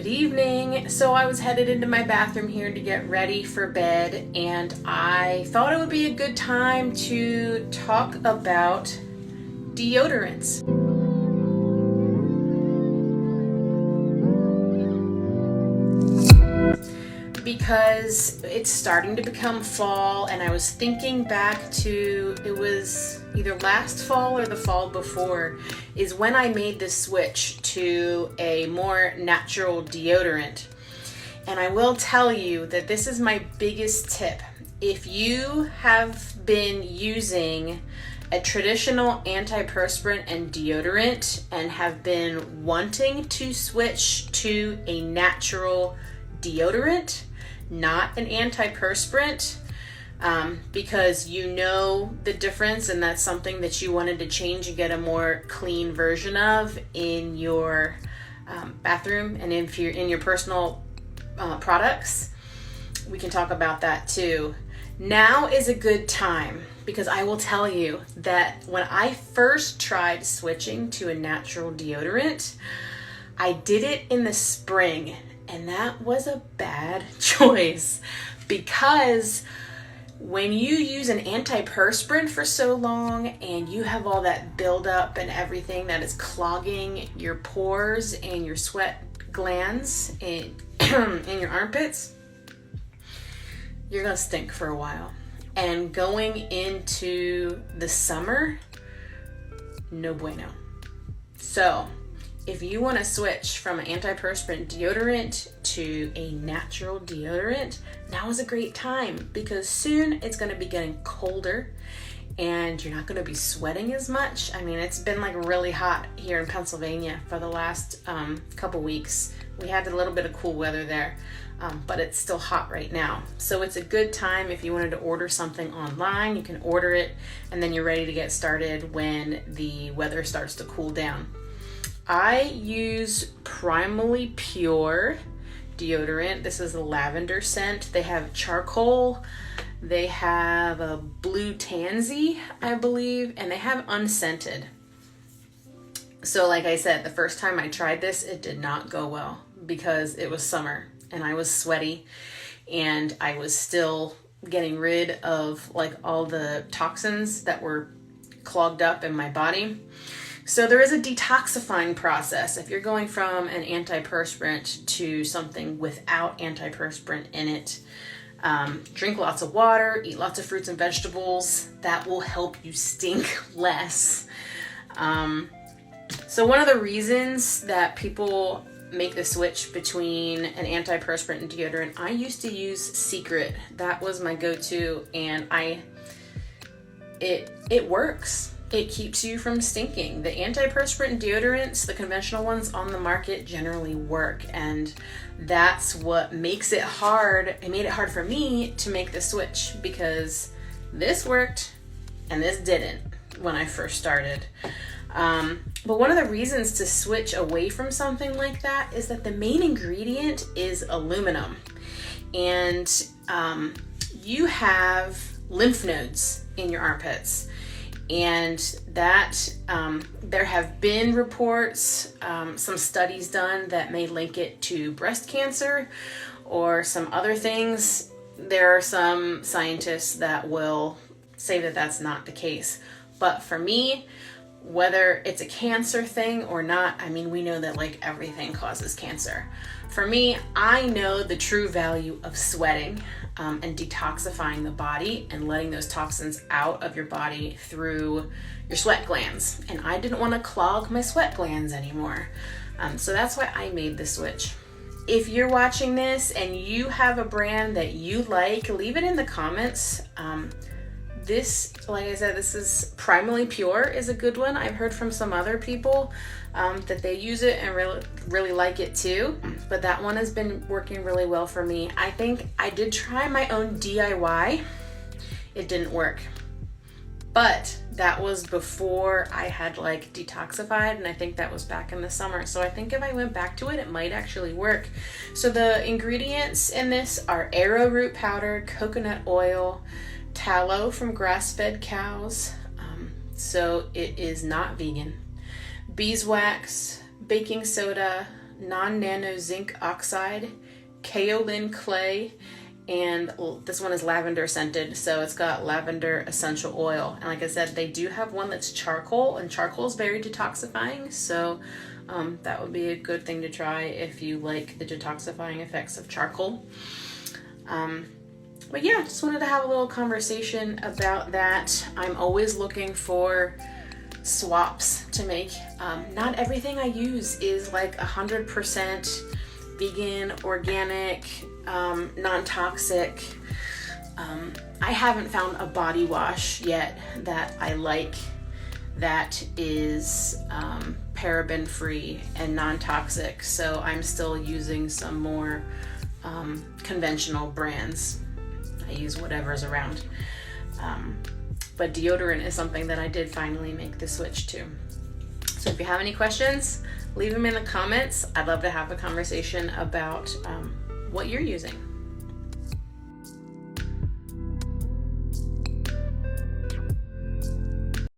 Good evening. So I was headed into my bathroom here to get ready for bed, and I thought it would be a good time to talk about deodorants. Because it's starting to become fall, and I was thinking back to, it was either last fall or the fall before, is when I made this switch to a more natural deodorant. And I will tell you that this is my biggest tip. If you have been using a traditional antiperspirant and deodorant and have been wanting to switch to a natural deodorant, not an antiperspirant, because you know the difference and that's something that you wanted to change and get a more clean version of in your bathroom and if you're in your personal products, we can talk about that too. Now is a good time, because I will tell you that when I first tried switching to a natural deodorant, I did it in the spring. And that was a bad choice, because when you use an antiperspirant for so long and you have all that buildup and everything that is clogging your pores and your sweat glands in your armpits, you're gonna stink for a while. And going into the summer, no bueno. So if you want to switch from an antiperspirant deodorant to a natural deodorant, now is a great time, because soon it's going to be getting colder and you're not going to be sweating as much. I mean, it's been like really hot here in Pennsylvania for the last couple weeks. We had a little bit of cool weather there, but it's still hot right now. So it's a good time if you wanted to order something online. You can order it and then you're ready to get started when the weather starts to cool down. I use Primally Pure deodorant. This is a lavender scent. They have charcoal, they have a blue tansy, I believe, and they have unscented. So like I said, the first time I tried this, it did not go well because it was summer and I was sweaty and I was still getting rid of like all the toxins that were clogged up in my body. So there is a detoxifying process. If you're going from an antiperspirant to something without antiperspirant in it, drink lots of water, eat lots of fruits and vegetables. That will help you stink less. So one of the reasons that people make the switch between an antiperspirant and deodorant, I used to use Secret. That was my go-to, and it works. It keeps you from stinking. The antiperspirant deodorants, the conventional ones on the market, generally work, and that's what makes it hard. It made it hard for me to make the switch, because this worked and this didn't when I first started. But one of the reasons to switch away from something like that is that the main ingredient is aluminum, and you have lymph nodes in your armpits. And that there have been reports, some studies done that may link it to breast cancer or some other things. There are some scientists that will say that that's not the case. But for me, whether it's a cancer thing or not, I mean, we know that like everything causes cancer. For me, I know the true value of sweating and detoxifying the body and letting those toxins out of your body through your sweat glands. And I didn't want to clog my sweat glands anymore. So that's why I made the switch. If you're watching this and you have a brand that you like, leave it in the comments. This, like I said, this is Primally Pure is a good one. I've heard from some other people that they use it and really like it too. But that one has been working really well for me. I think I did try my own DIY. It didn't work. But that was before I had like detoxified, and I think that was back in the summer. So I think if I went back to it, it might actually work. So the ingredients in this are arrowroot powder, coconut oil, tallow from grass-fed cows, so it is not vegan, beeswax, baking soda, non-nano zinc oxide, kaolin clay, and this one is lavender scented, so it's got lavender essential oil. And like I said, they do have one that's charcoal, and charcoal is very detoxifying, so that would be a good thing to try if you like the detoxifying effects of charcoal. But yeah, just wanted to have a little conversation about that. I'm always looking for swaps to make. Not everything I use is like 100% vegan, organic, non-toxic. I haven't found a body wash yet that I like that is paraben free and non-toxic, so I'm still using some more conventional brands. I use whatever's around. But deodorant is something that I did finally make the switch to. So if you have any questions, leave them in the comments. I'd love to have a conversation about what you're using.